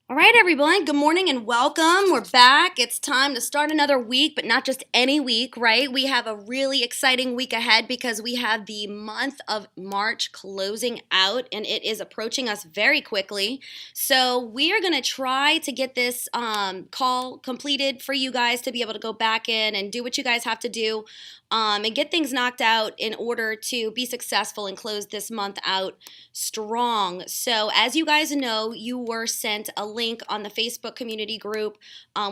All right, everyone. Good morning and welcome. We're back. It's time to start another week, but not just any week, right? We have a really exciting week ahead because we have the month of March closing out and it is approaching us very quickly. So, we are going to try to get this call completed for you guys to be able to go back in and do what you guys have to do and get things knocked out in order to be successful and close this month out strong. So, as you guys know, you were sent a link on the Facebook community group.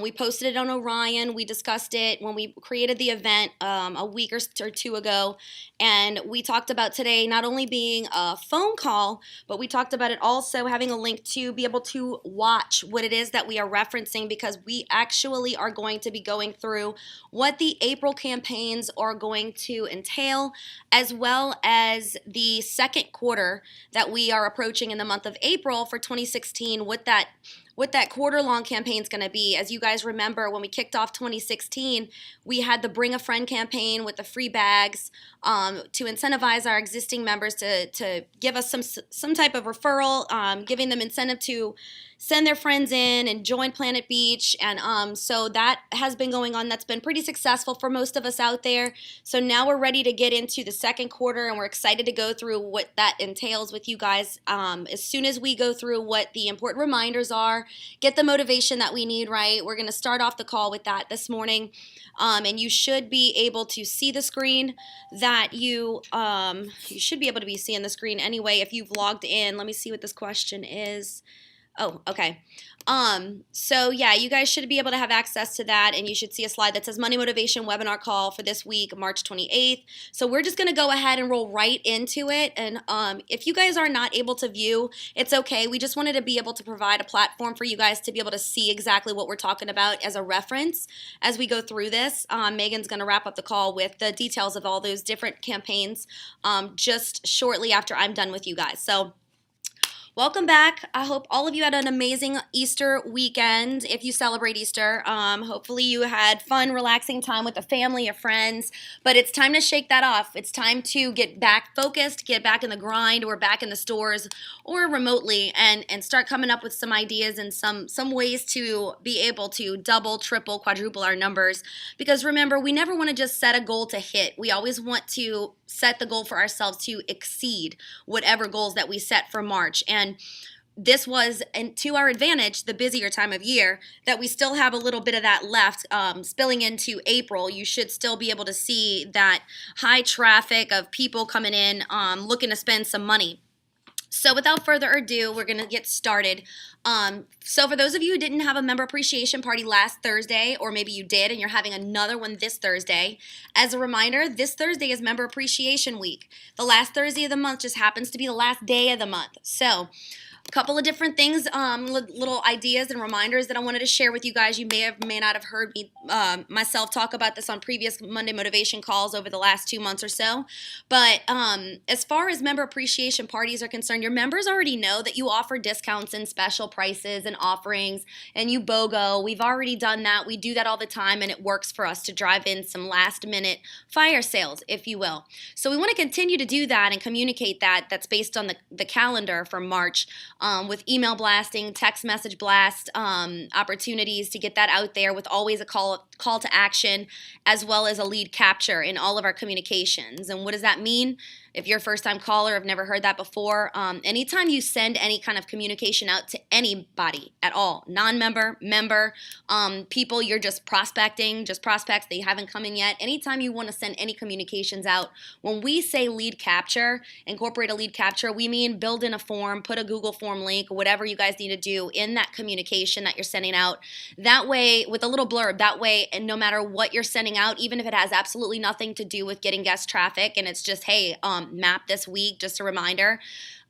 We posted it on Orion. We discussed it when we created the event a week or two ago. And we talked about today not only being a phone call, but we talked about it also having a link to be able to watch what it is that we are referencing because we actually are going to be going through what the April campaigns are going to entail, as well as the second quarter that we are approaching in the month of April for 2016, what that quarter long campaign is going to be. As you guys remember, when we kicked off 2016, we had the Bring a Friend campaign with the free bags to incentivize our existing members to give us some type of referral, giving them incentive to send their friends in and join Planet Beach. And so that has been going on. That's been pretty successful for most of us out there. So now we're ready to get into the second quarter, and we're excited to go through what that entails with you guys. As soon as we go through what the important reminders are, get the motivation that we need, right? We're going to start off the call with that this morning. And you should be able to see the screen that you should be able to be seeing the screen anyway if you've logged in. Let me see what this question is. Oh, okay. So yeah, you guys should be able to have access to that, and you should see a slide that says Money Motivation Webinar Call for this week, March 28th. So we're just going to go ahead and roll right into it. And if you guys are not able to view, it's okay. We just wanted to be able to provide a platform for you guys to be able to see exactly what we're talking about as a reference as we go through this. Megan's going to wrap up the call with the details of all those different campaigns just shortly after I'm done with you guys. So welcome back. I hope all of you had an amazing Easter weekend. If you celebrate Easter, hopefully you had fun, relaxing time with the family or friends. But it's time to shake that off. It's time to get back focused, get back in the grind, or back in the stores, or remotely, and start coming up with some ideas and some ways to be able to double, triple, quadruple our numbers. Because remember, we never want to just set a goal to hit. We always want to set the goal for ourselves to exceed whatever goals that we set for March. And this was, and to our advantage, the busier time of year, that we still have a little bit of that left spilling into April. You should still be able to see that high traffic of people coming in looking to spend some money. So without further ado, we're going to get started. So for those of you who didn't have a member appreciation party last Thursday, or maybe you did and you're having another one this Thursday, as a reminder, this Thursday is Member Appreciation Week. The last Thursday of the month just happens to be the last day of the month. So a couple of different things, little ideas and reminders that I wanted to share with you guys. You may not have heard me myself talk about this on previous Monday Motivation calls over the last 2 months or so. But as far as member appreciation parties are concerned, your members already know that you offer discounts and special prices and offerings, and you BOGO. We've already done that. We do that all the time, and it works for us to drive in some last-minute fire sales, if you will. So we want to continue to do that and communicate that. That's based on the calendar for March. With email blasting, text message blast, opportunities to get that out there with always a call to action, as well as a lead capture in all of our communications. And what does that mean? If you're a first-time caller, I've never heard that before. Anytime you send any kind of communication out to anybody at all, non-member, member, people you're just prospecting, just prospects that you haven't come in yet, anytime you want to send any communications out, when we say lead capture, incorporate a lead capture, we mean build in a form, put a Google form link, whatever you guys need to do in that communication that you're sending out. That way, with a little blurb, that way, and no matter what you're sending out, even if it has absolutely nothing to do with getting guest traffic, and it's just, hey, map this week, just a reminder.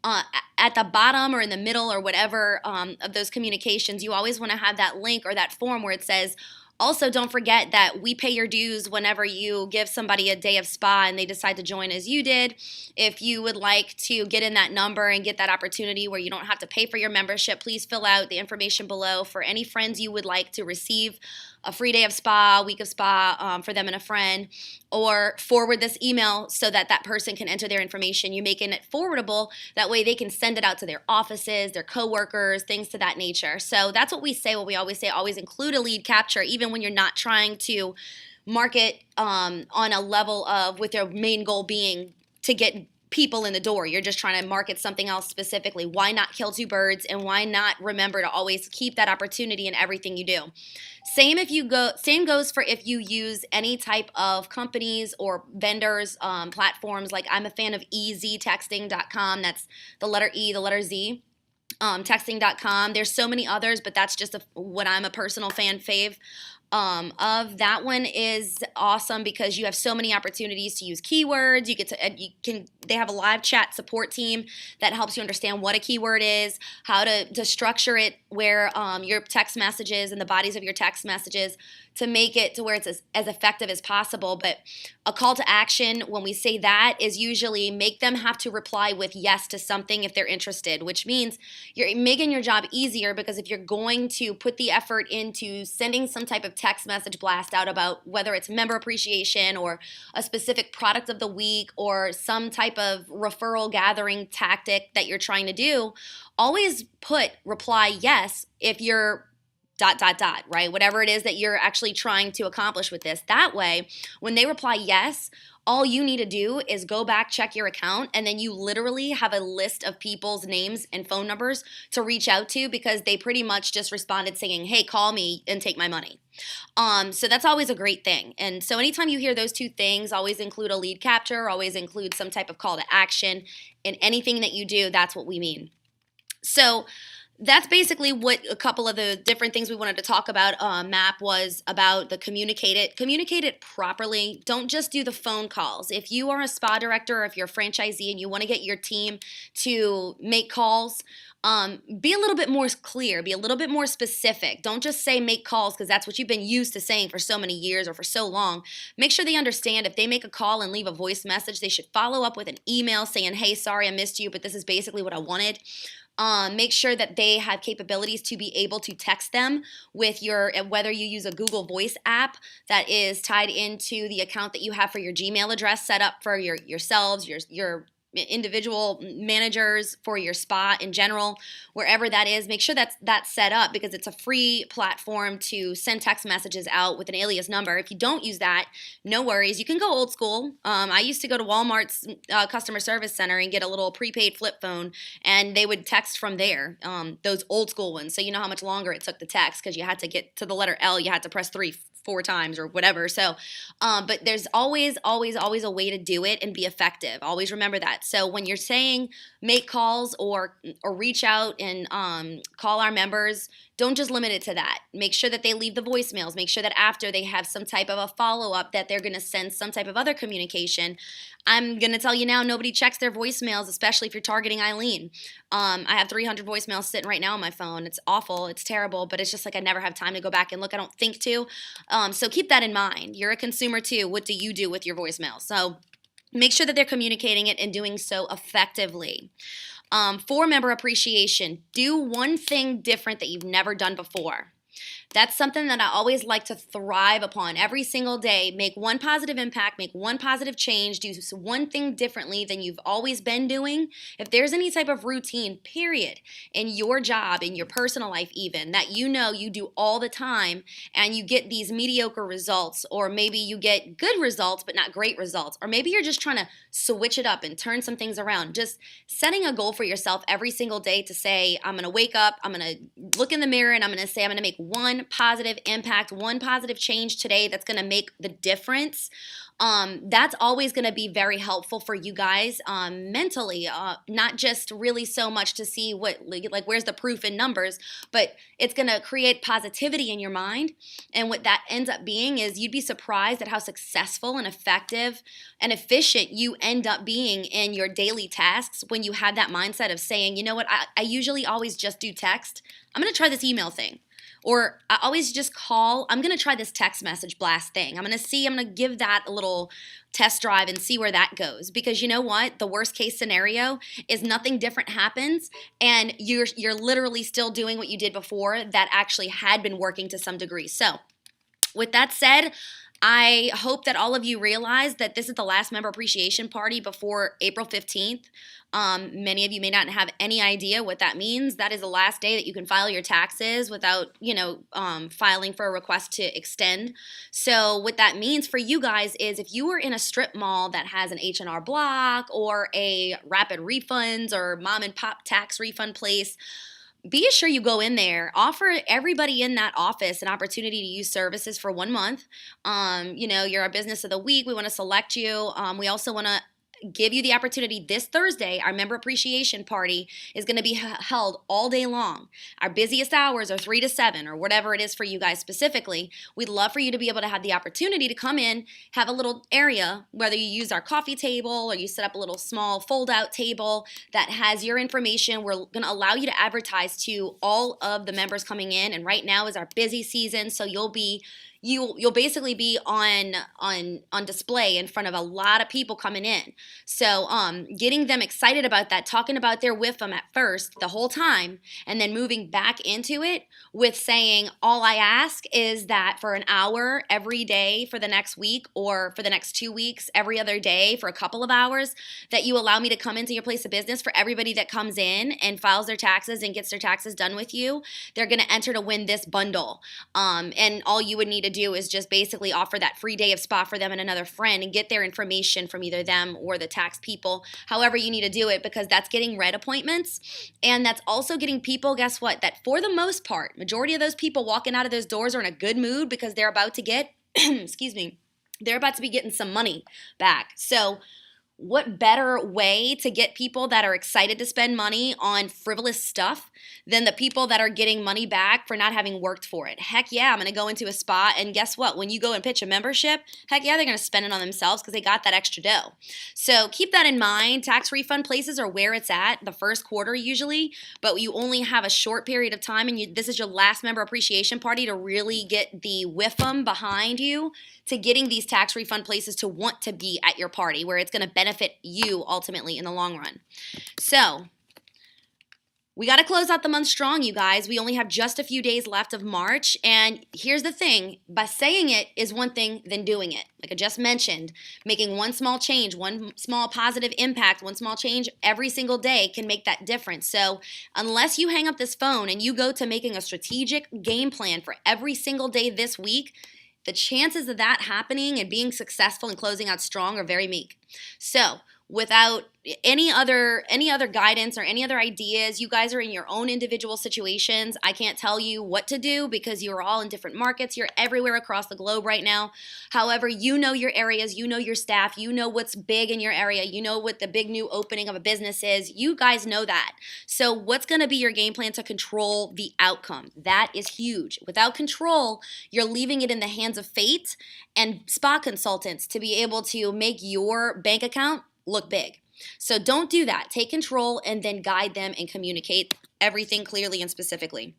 At the bottom or in the middle or whatever of those communications, you always want to have that link or that form where it says, also, don't forget that we pay your dues whenever you give somebody a day of spa and they decide to join as you did. If you would like to get in that number and get that opportunity where you don't have to pay for your membership, please fill out the information below for any friends you would like to receive a free day of spa, week of spa for them and a friend, or forward this email so that that person can enter their information. You're making it forwardable. That way they can send it out to their offices, their coworkers, things to that nature. So that's what we say, what we always say, always include a lead capture, even when you're not trying to market on a level of with your main goal being to get people in the door. You're just trying to market something else specifically. Why not kill two birds, and why not remember to always keep that opportunity in everything you do? Same goes for if you use any type of companies or vendors, platforms. Like I'm a fan of eztexting.com. That's the letter E, the letter Z. Texting.com. There's so many others, but that's just what I'm a personal fan fave of. That one is awesome because you have so many opportunities to use keywords. They have a live chat support team that helps you understand what a keyword is, how to structure it, where your text messages and the bodies of your text messages to make it to where it's as effective as possible. But a call to action, when we say that, is usually make them have to reply with yes to something if they're interested, which means you're making your job easier, because if you're going to put the effort into sending some type of text message blast out about whether it's member appreciation or a specific product of the week or some type of referral gathering tactic that you're trying to do, always put reply yes if you're ... right? Whatever it is that you're actually trying to accomplish with this. That way, when they reply yes, all you need to do is go back, check your account, and then you literally have a list of people's names and phone numbers to reach out to, because they pretty much just responded saying, hey, call me and take my money. So that's always a great thing. And so anytime you hear those two things, always include a lead capture, always include some type of call to action in anything that you do. That's what we mean. So that's basically what a couple of the different things we wanted to talk about. MAP was about the communicate it properly. Don't just do the phone calls. If you are a spa director or if you're a franchisee and you want to get your team to make calls, be a little bit more clear, be a little bit more specific. Don't just say make calls because that's what you've been used to saying for so many years or for so long. Make sure they understand if they make a call and leave a voice message, they should follow up with an email saying, hey, sorry I missed you, but this is basically what I wanted. Make sure that they have capabilities to be able to text them with whether you use a Google Voice app that is tied into the account that you have for your Gmail address set up for yourselves, your individual managers, for your spa in general, wherever that is. Make sure that's set up, because it's a free platform to send text messages out with an alias number. If you don't use that, no worries. You can go old school. I used to go to Walmart's customer service center and get a little prepaid flip phone, and they would text from there, those old school ones. So you know how much longer it took to text, because you had to get to the letter L, you had to press 4 times or whatever. So, but there's always a way to do it and be effective. Always remember that. So when you're saying make calls or reach out and call our members, don't just limit it to that. Make sure that they leave the voicemails. Make sure that after they have some type of a follow-up that they're going to send some type of other communication. I'm going to tell you now, nobody checks their voicemails, especially if you're targeting Eileen. I have 300 voicemails sitting right now on my phone. It's awful. It's terrible, but it's just like I never have time to go back and look. I don't think to. So keep that in mind. You're a consumer too. What do you do with your voicemails? So make sure that they're communicating it and doing so effectively. For member appreciation, do one thing different that you've never done before. That's something that I always like to thrive upon every single day. Make one positive impact, make one positive change, do one thing differently than you've always been doing. If there's any type of routine, period, in your job, in your personal life even, that you know you do all the time and you get these mediocre results, or maybe you get good results but not great results, or maybe you're just trying to switch it up and turn some things around. Just setting a goal for yourself every single day to say, I'm going to wake up, I'm going to look in the mirror, and I'm going to say I'm going to make one positive impact, one positive change today that's going to make the difference. That's always going to be very helpful for you guys mentally, not just really so much to see like where's the proof in numbers, but it's going to create positivity in your mind. And what that ends up being is you'd be surprised at how successful and effective and efficient you end up being in your daily tasks when you have that mindset of saying, you know what, I usually always just do text. I'm going to try this email thing. Or I always just call. I'm going to try this text message blast thing. I'm going to give that a little test drive and see where that goes. Because you know what? The worst case scenario is nothing different happens and you're literally still doing what you did before that actually had been working to some degree. So With that said, I hope that all of you realize that this is the last member appreciation party before April 15th. Many of you may not have any idea what that means. That is the last day that you can file your taxes without, filing for a request to extend. So what that means for you guys is if you are in a strip mall that has an H&R Block or a Rapid Refunds or mom and pop tax refund place, be sure you go in there, offer everybody in that office an opportunity to use services for 1 month. You're our business of the week. We want to select you. We also want to give you the opportunity this Thursday. Our member appreciation party is going to be held all day long. Our busiest hours are 3 to 7 or whatever it is for you guys specifically. We'd love for you to be able to have the opportunity to come in, have a little area, whether you use our coffee table or you set up a little small fold-out table that has your information. We're going to allow you to advertise to all of the members coming in, and right now is our busy season, so you'll basically be on display in front of a lot of people coming in. So getting them excited about that, talking about their WIFM at first the whole time, and then moving back into it with saying, all I ask is that for an hour every day for the next week or for the next 2 weeks, every other day for a couple of hours, that you allow me to come into your place of business. For everybody that comes in and files their taxes and gets their taxes done with you, they're going to enter to win this bundle. And all you would need to do is just basically offer that free day of spa for them and another friend and get their information from either them or the tax people, however you need to do it, because that's getting red appointments. And that's also getting people, guess what, that for the most part, majority of those people walking out of those doors are in a good mood because they're about to get, they're about to be getting some money back. So what better way to get people that are excited to spend money on frivolous stuff than the people that are getting money back for not having worked for it? Heck yeah, I'm going to go into a spa, and guess what? When you go and pitch a membership, heck yeah, they're going to spend it on themselves because they got that extra dough. So keep that in mind. Tax refund places are where it's at the first quarter usually, but you only have a short period of time, and this is your last member appreciation party to really get the WIFM behind you to getting these tax refund places to want to be at your party where it's going to benefit you ultimately in the long run. So we got to close out the month strong, you guys. We only have just a few days left of March. And here's the thing. By saying it is one thing than doing it. Like I just mentioned, making one small change, one small positive impact, one small change every single day can make that difference. So unless you hang up this phone and you go to making a strategic game plan for every single day this week, the chances of that happening and being successful and closing out strong are very meek. So without any other guidance or any other ideas, you guys are in your own individual situations. I can't tell you what to do because you're all in different markets. You're everywhere across the globe right now. However, you know your areas, you know your staff, you know what's big in your area, you know what the big new opening of a business is. You guys know that. So what's going to be your game plan to control the outcome? That is huge. Without control, you're leaving it in the hands of fate and spa consultants to be able to make your bank account look big. So don't do that. Take control and then guide them and communicate everything clearly and specifically.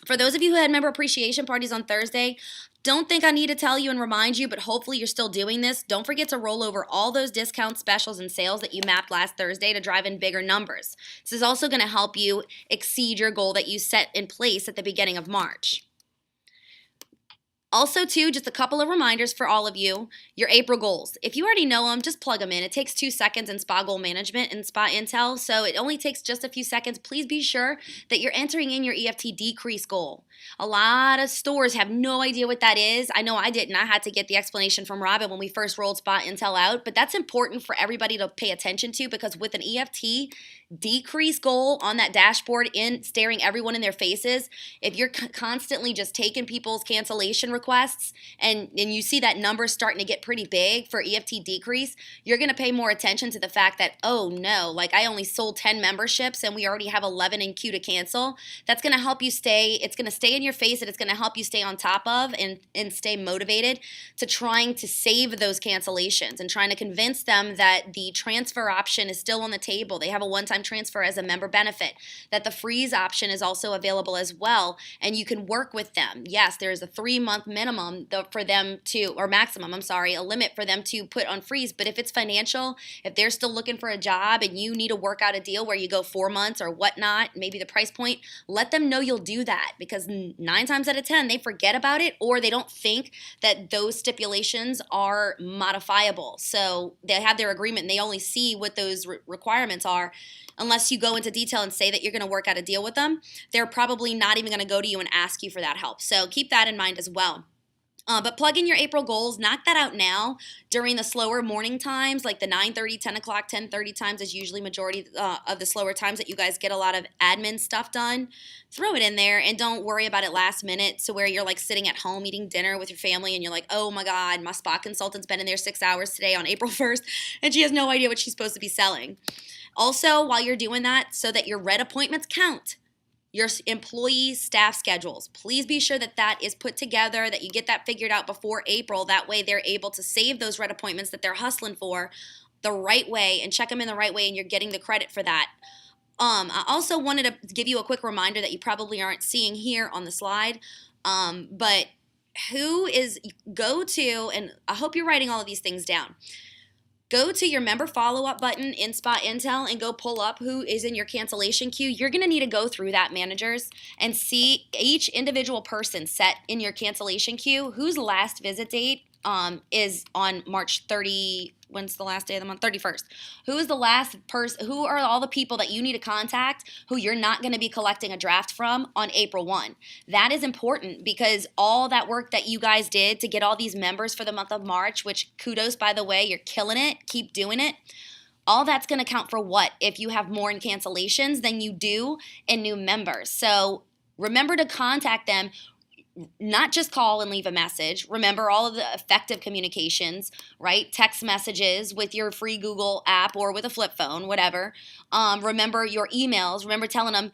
For those of you who had member appreciation parties on Thursday, don't think I need to tell you and remind you, but hopefully you're still doing this. Don't forget to roll over all those discounts, specials, and sales that you mapped last Thursday to drive in bigger numbers. This is also going to help you exceed your goal that you set in place at the beginning of March. Also, too, just a couple of reminders for all of you, your April goals. If you already know them, just plug them in. It takes 2 seconds in Spa Goal Management and Spa Intel, so it only takes just a few seconds. Please be sure that you're entering in your EFT decrease goal. A lot of stores have no idea what that is. I know I didn't. I had to get the explanation from Robin when we first rolled Spa Intel out, but that's important for everybody to pay attention to because with an EFT decrease goal on that dashboard in staring everyone in their faces, if you're constantly just taking people's cancellation requests and you see that number starting to get pretty big for EFT decrease, you're going to pay more attention to the fact that, oh no, like I only sold 10 memberships and we already have 11 in queue to cancel. That's going to help you it's going to stay in your face and it's going to help you stay on top of and stay motivated to trying to save those cancellations and trying to convince them that the transfer option is still on the table. They have a one-time transfer as a member benefit, that the freeze option is also available as well, and you can work with them. Yes, there is a 3-month month minimum for them to, or maximum, I'm sorry, a limit for them to put on freeze. But if it's financial, if they're still looking for a job and you need to work out a deal where you go 4 months or whatnot, maybe the price point, let them know you'll do that, because 9 times out of 10, they forget about it, or they don't think that those stipulations are modifiable. So they have their agreement and they only see what those requirements are. Unless you go into detail and say that you're going to work out a deal with them, they're probably not even going to go to you and ask you for that help. So keep that in mind as well. But plug in your April goals. Knock that out now during the slower morning times, like the 9:30, 10 o'clock, 10:30 times is usually majority of the slower times that you guys get a lot of admin stuff done. Throw it in there and don't worry about it last minute, so where you're like sitting at home eating dinner with your family and you're like, oh my God, my spa consultant's been in there 6 hours today on April 1st and she has no idea what she's supposed to be selling. Also, while you're doing that, so that your red appointments count, your employee staff schedules. Please be sure that that is put together, that you get that figured out before April. That way they're able to save those red appointments that they're hustling for the right way and check them in the right way, and you're getting the credit for that. I also wanted to give you a quick reminder that you probably aren't seeing here on the slide, but go to, and I hope you're writing all of these things down. Go to your member follow-up button in Spa Intel and go pull up who is in your cancellation queue. You're going to need to go through that, managers, and see each individual person set in your cancellation queue whose last visit date is on March 30. When's the last day of the month? 31st. Who is the last person? Who are all the people that you need to contact who you're not going to be collecting a draft from on April 1? That is important, because all that work that you guys did to get all these members for the month of March, which kudos, by the way, you're killing it. Keep doing it. All that's going to count for what if you have more in cancellations than you do in new members. So remember to contact them. Not just call and leave a message. Remember all of the effective communications, right? Text messages with your free Google app or with a flip phone, whatever. Remember your emails. Remember telling them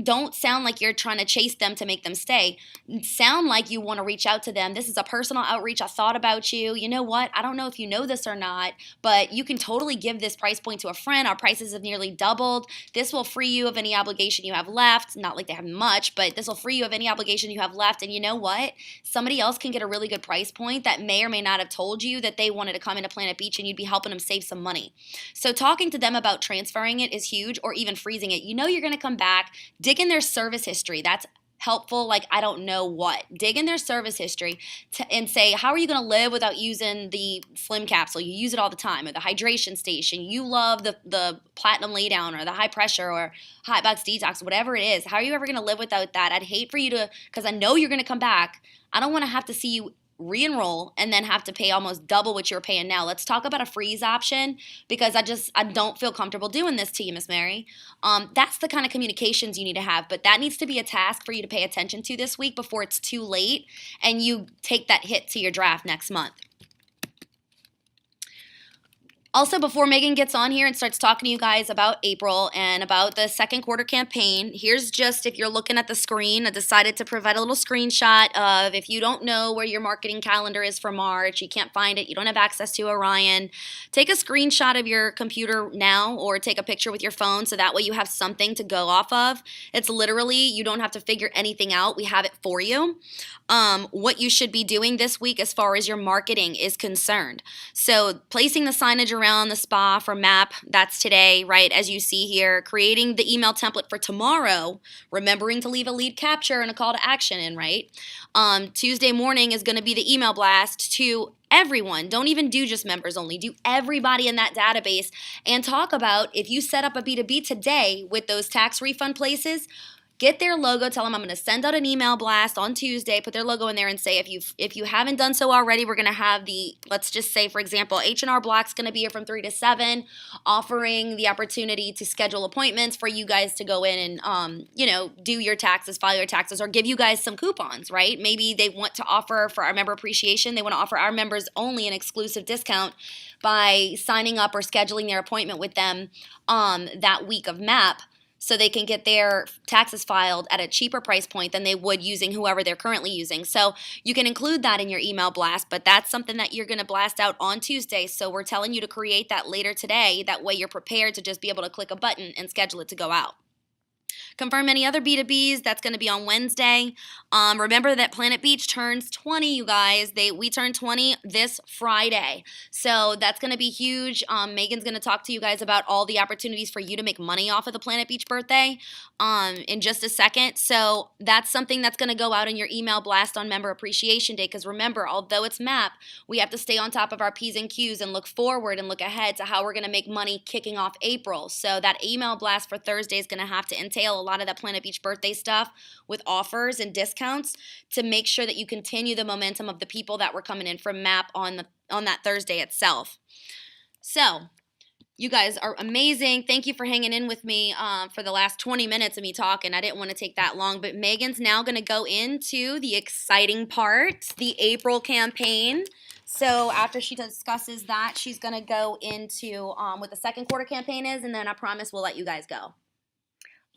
don't sound like you're trying to chase them to make them stay. Sound like you want to reach out to them. This is a personal outreach. I thought about you. You know what? I don't know if you know this or not, but you can totally give this price point to a friend. Our prices have nearly doubled. This will free you of any obligation you have left. Not like they have much, but this will free you of any obligation you have left. And you know what? Somebody else can get a really good price point that may or may not have told you that they wanted to come into Planet Beach, and you'd be helping them save some money. So talking to them about transferring it is huge, or even freezing it. You know you're going to come back. Dig in their service history. That's helpful, like I don't know what. Dig in their service history and say, how are you going to live without using the Slim capsule? You use it all the time, or the hydration station. You love the platinum laydown or the high pressure or hot box detox, whatever it is. How are you ever going to live without that? I'd hate for you to, because I know you're going to come back. I don't want to have to see you re-enroll and then have to pay almost double what you're paying now. Let's talk about a freeze option, because I don't feel comfortable doing this to you, Miss Mary. That's the kind of communications you need to have, but that needs to be a task for you to pay attention to this week before it's too late and you take that hit to your draft next month. Also, before Megan gets on here and starts talking to you guys about April and about the second quarter campaign, here's just, if you're looking at the screen, I decided to provide a little screenshot of, if you don't know where your marketing calendar is for March, you can't find it, you don't have access to Orion, take a screenshot of your computer now, or take a picture with your phone, so that way you have something to go off of. It's literally, you don't have to figure anything out. We have it for you. What you should be doing this week as far as your marketing is concerned. So placing the signage around the spa for MAP, that's today, right, as you see here. Creating the email template for tomorrow, remembering to leave a lead capture and a call to action in, right? Tuesday morning is going to be the email blast to everyone. Don't even do just members only. Do everybody in that database, and talk about, if you set up a B2B today with those tax refund places, get their logo, tell them I'm going to send out an email blast on Tuesday, put their logo in there and say, if you haven't done so already, we're going to have the, let's just say, for example, H&R Block's going to be here from 3 to 7, offering the opportunity to schedule appointments for you guys to go in and, do your taxes, file your taxes, or give you guys some coupons, right? Maybe they want to offer, for our member appreciation, they want to offer our members only an exclusive discount by signing up or scheduling their appointment with them that week of MAP, so they can get their taxes filed at a cheaper price point than they would using whoever they're currently using. So you can include that in your email blast, but that's something that you're going to blast out on Tuesday. So we're telling you to create that later today. That way you're prepared to just be able to click a button and schedule it to go out. confirm any other B2Bs. That's going to be on Wednesday. Remember that Planet Beach turns 20, you guys. We turn 20 this Friday. So that's going to be huge. Megan's going to talk to you guys about all the opportunities for you to make money off of the Planet Beach birthday in just a second. So that's something that's going to go out in your email blast on Member Appreciation Day. Because remember, although it's MAP, we have to stay on top of our P's and Q's and look forward and look ahead to how we're going to make money kicking off April. So that email blast for Thursday is going to have to entail a lot of that Planet Beach birthday stuff with offers and discounts to make sure that you continue the momentum of the people that were coming in from MAP on that Thursday itself. So you guys are amazing. Thank you for hanging in with me for the last 20 minutes of me talking. I didn't want to take that long, but Megan's now going to go into the exciting part, the April campaign. So after she discusses that, she's going to go into what the second quarter campaign is, and then I promise we'll let you guys go.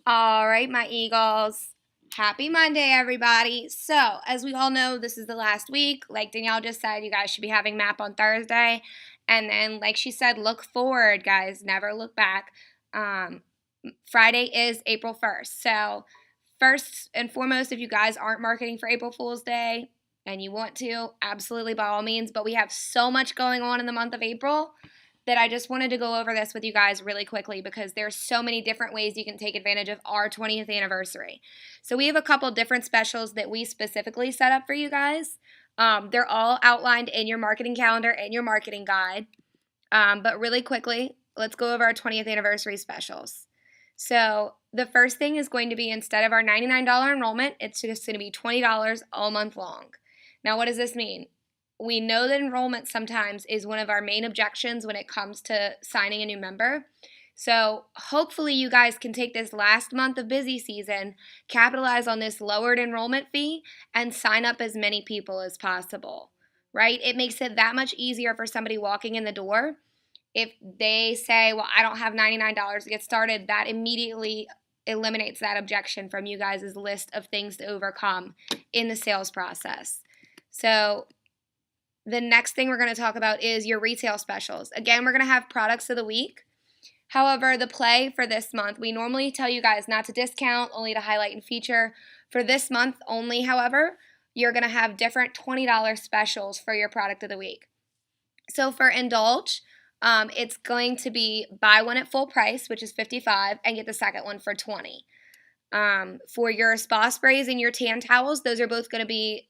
All right, my Eagles. Happy Monday, everybody. So, as we all know, this is the last week. Like Danielle just said, you guys should be having MAP on Thursday. And then, like she said, look forward, guys. Never look back. Friday is April 1st. So, first and foremost, if you guys aren't marketing for April Fool's Day and you want to, absolutely by all means. But we have so much going on in the month of April that I just wanted to go over this with you guys really quickly because there's so many different ways you can take advantage of our 20th anniversary. So we have a couple different specials that we specifically set up for you guys. They're all outlined in your marketing calendar and your marketing guide. But really quickly, let's go over our 20th anniversary specials. So the first thing is going to be, instead of our $99 enrollment, it's just going to be $20 all month long. Now, what does this mean? We know that enrollment sometimes is one of our main objections when it comes to signing a new member. So hopefully you guys can take this last month of busy season, capitalize on this lowered enrollment fee, and sign up as many people as possible, right? It makes it that much easier for somebody walking in the door. If they say, well, I don't have $99 to get started, that immediately eliminates that objection from you guys' list of things to overcome in the sales process. So the next thing we're going to talk about is your retail specials. Again, we're going to have products of the week. However, the play for this month, we normally tell you guys not to discount, only to highlight and feature. For this month only, however, you're going to have different $20 specials for your product of the week. So for Indulge, it's going to be buy one at full price, which is $55, and get the second one for $20. For your spa sprays and your tan towels, those are both going to be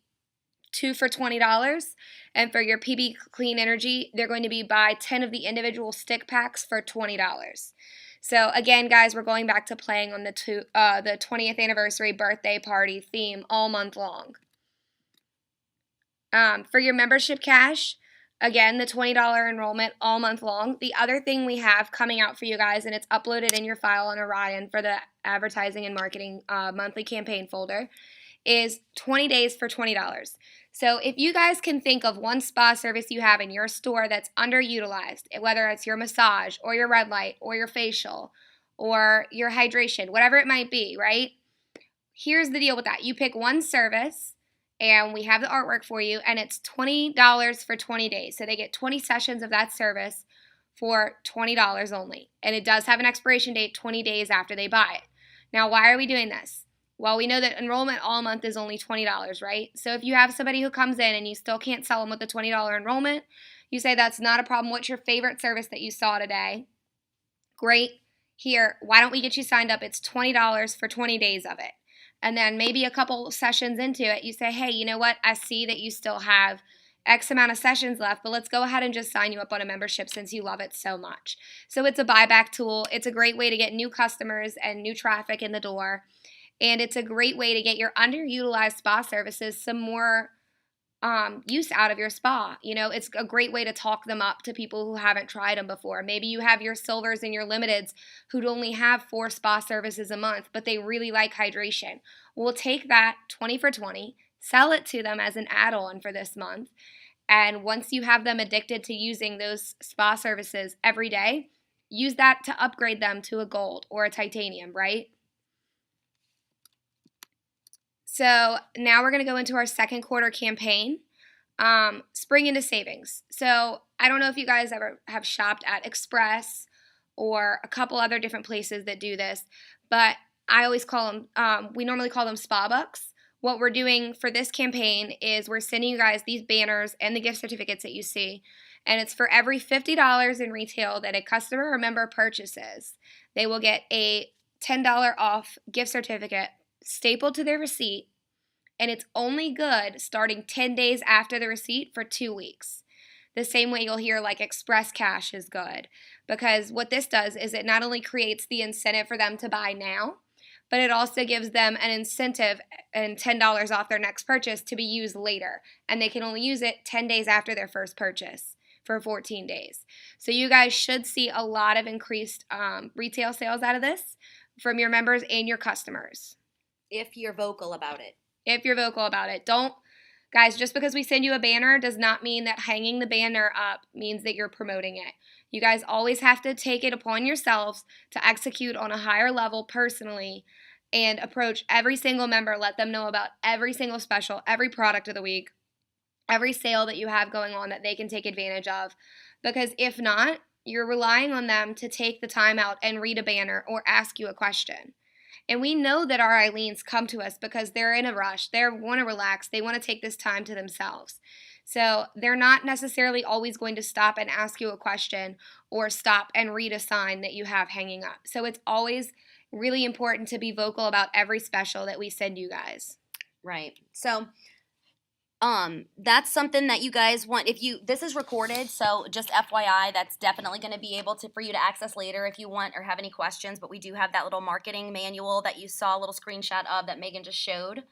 2 for $20. And for your PB Clean Energy, they're going to be buy 10 of the individual stick packs for $20. So again, guys, we're going back to playing on the 20th anniversary birthday party theme all month long. For your membership cash, again, the $20 enrollment all month long. The other thing we have coming out for you guys, and it's uploaded in your file on Orion for the advertising and marketing monthly campaign folder, is 20 days for $20. So if you guys can think of one spa service you have in your store that's underutilized, whether it's your massage or your red light or your facial or your hydration, whatever it might be, right? Here's the deal with that. You pick one service and we have the artwork for you, and it's $20 for 20 days. So they get 20 sessions of that service for $20 only. And it does have an expiration date 20 days after they buy it. Now, why are we doing this? Well, we know that enrollment all month is only $20, right? So if you have somebody who comes in and you still can't sell them with the $20 enrollment, you say that's not a problem. What's your favorite service that you saw today? Great. Here, why don't we get you signed up? It's $20 for 20 days of it. And then maybe a couple sessions into it, you say, hey, you know what? I see that you still have X amount of sessions left, but let's go ahead and just sign you up on a membership since you love it so much. So it's a buyback tool. It's a great way to get new customers and new traffic in the door. And it's a great way to get your underutilized spa services some more use out of your spa. You know, it's a great way to talk them up to people who haven't tried them before. Maybe you have your silvers and your limiteds who'd only have 4 spa services a month, but they really like hydration. We'll take that 20 for 20, sell it to them as an add-on for this month. And once you have them addicted to using those spa services every day, use that to upgrade them to a gold or a titanium, right? So now we're going to go into our second quarter campaign, spring into savings. So I don't know if you guys ever have shopped at Express or a couple other different places that do this, but I always call them, we normally call them spa bucks. What we're doing for this campaign is we're sending you guys these banners and the gift certificates that you see. And it's for every $50 in retail that a customer or member purchases, they will get a $10 off gift certificate stapled to their receipt. And it's only good starting 10 days after the receipt for 2 weeks. The same way you'll hear like Express Cash is good, because what this does is it not only creates the incentive for them to buy now, but it also gives them an incentive and $10 off their next purchase to be used later. And they can only use it 10 days after their first purchase for 14 days. So you guys should see a lot of increased retail sales out of this from your members and your customers. If you're vocal about it. If you're vocal about it. Guys, just because we send you a banner does not mean that hanging the banner up means that you're promoting it. You guys always have to take it upon yourselves to execute on a higher level personally and approach every single member, let them know about every single special, every product of the week, every sale that you have going on that they can take advantage of. Because if not, you're relying on them to take the time out and read a banner or ask you a question. And we know that our Eileens come to us because they're in a rush. They want to relax. They want to take this time to themselves. So they're not necessarily always going to stop and ask you a question or stop and read a sign that you have hanging up. So it's always really important to be vocal about every special that we send you guys. Right. So that's something that you guys want. This is recorded, so just FYI, that's definitely going to be able for you to access later if you want or have any questions. But we do have that little marketing manual that you saw a little screenshot of that Megan just showed.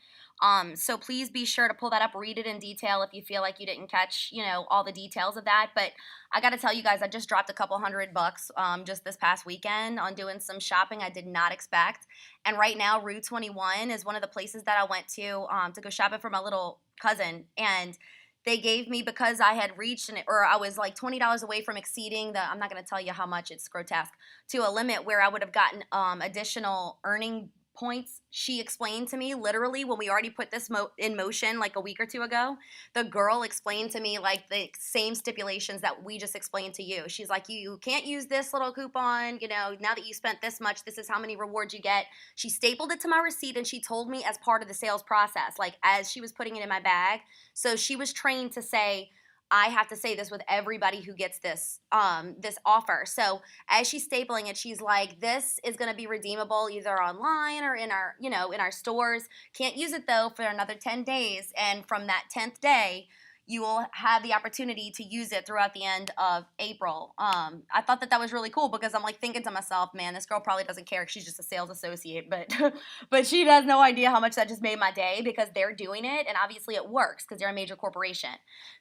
So please be sure to pull that up, read it in detail if you feel like you didn't catch, all the details of that. But I got to tell you guys, I just dropped a couple $100 just this past weekend on doing some shopping I did not expect. And right now, Rue 21 is one of the places that I went to go shopping for my little cousin. And they gave me, because I had reached or I was like $20 away from exceeding I'm not going to tell you how much, it's grotesque, to a limit where I would have gotten additional earning points. She explained to me literally when we already put this in motion like a week or two ago. The girl explained to me like the same stipulations that we just explained to you. She's like, you can't use this little coupon, now that you spent this much, this is how many rewards you get. She stapled it to my receipt and she told me as part of the sales process, like as she was putting it in my bag. So she was trained to say, I have to say this with everybody who gets this offer. So as she's stapling it, she's like, this is going to be redeemable either online or in our stores. Can't use it though for another 10 days. And from that 10th day, you will have the opportunity to use it throughout the end of April. I thought that was really cool because I'm like thinking to myself, man, this girl probably doesn't care. She's just a sales associate, but she has no idea how much that just made my day because they're doing it, and obviously it works because they're a major corporation.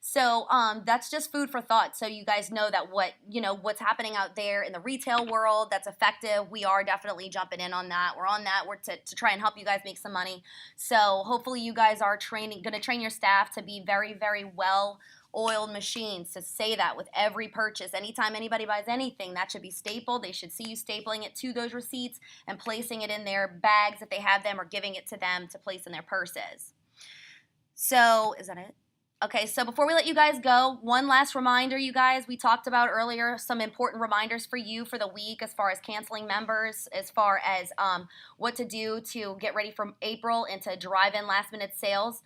So that's just food for thought. So you guys know that what's happening out there in the retail world that's effective. We are definitely jumping in on that. We're on that. We're to try and help you guys make some money. So hopefully you guys are going to train your staff to be very, very well-oiled machines, to say that with every purchase. Anytime anybody buys anything, that should be stapled. They should see you stapling it to those receipts and placing it in their bags if they have them, or giving it to them to place in their purses. So, is that it? Okay, so before we let you guys go, one last reminder, you guys. We talked about earlier some important reminders for you for the week as far as canceling members, as far as what to do to get ready for April and to drive in last-minute sales.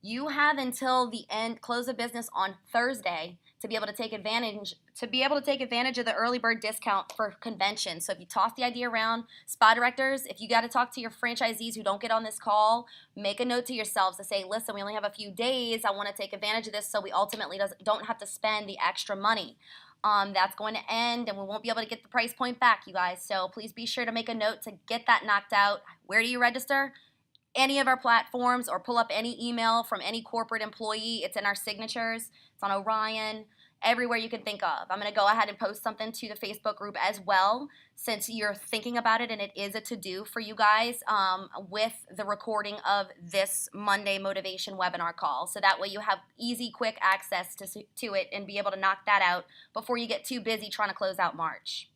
You have until the close of business on Thursday to be able to take advantage of the early bird discount for conventions. So if you toss the idea around, spa directors, if you got to talk to your franchisees who don't get on this call, make a note to yourselves to say, listen, we only have a few days. I want to take advantage of this so we ultimately don't have to spend the extra money. That's going to end, and we won't be able to get the price point back, you guys. So please be sure to make a note to get that knocked out. Where do you register? Any of our platforms, or pull up any email from any corporate employee. It's in our signatures. It's on Orion, everywhere you can think of. I'm going to go ahead and post something to the Facebook group as well, since you're thinking about it and it is a to-do for you guys, with the recording of this Monday motivation webinar call. So that way you have easy, quick access to it and be able to knock that out before you get too busy trying to close out March.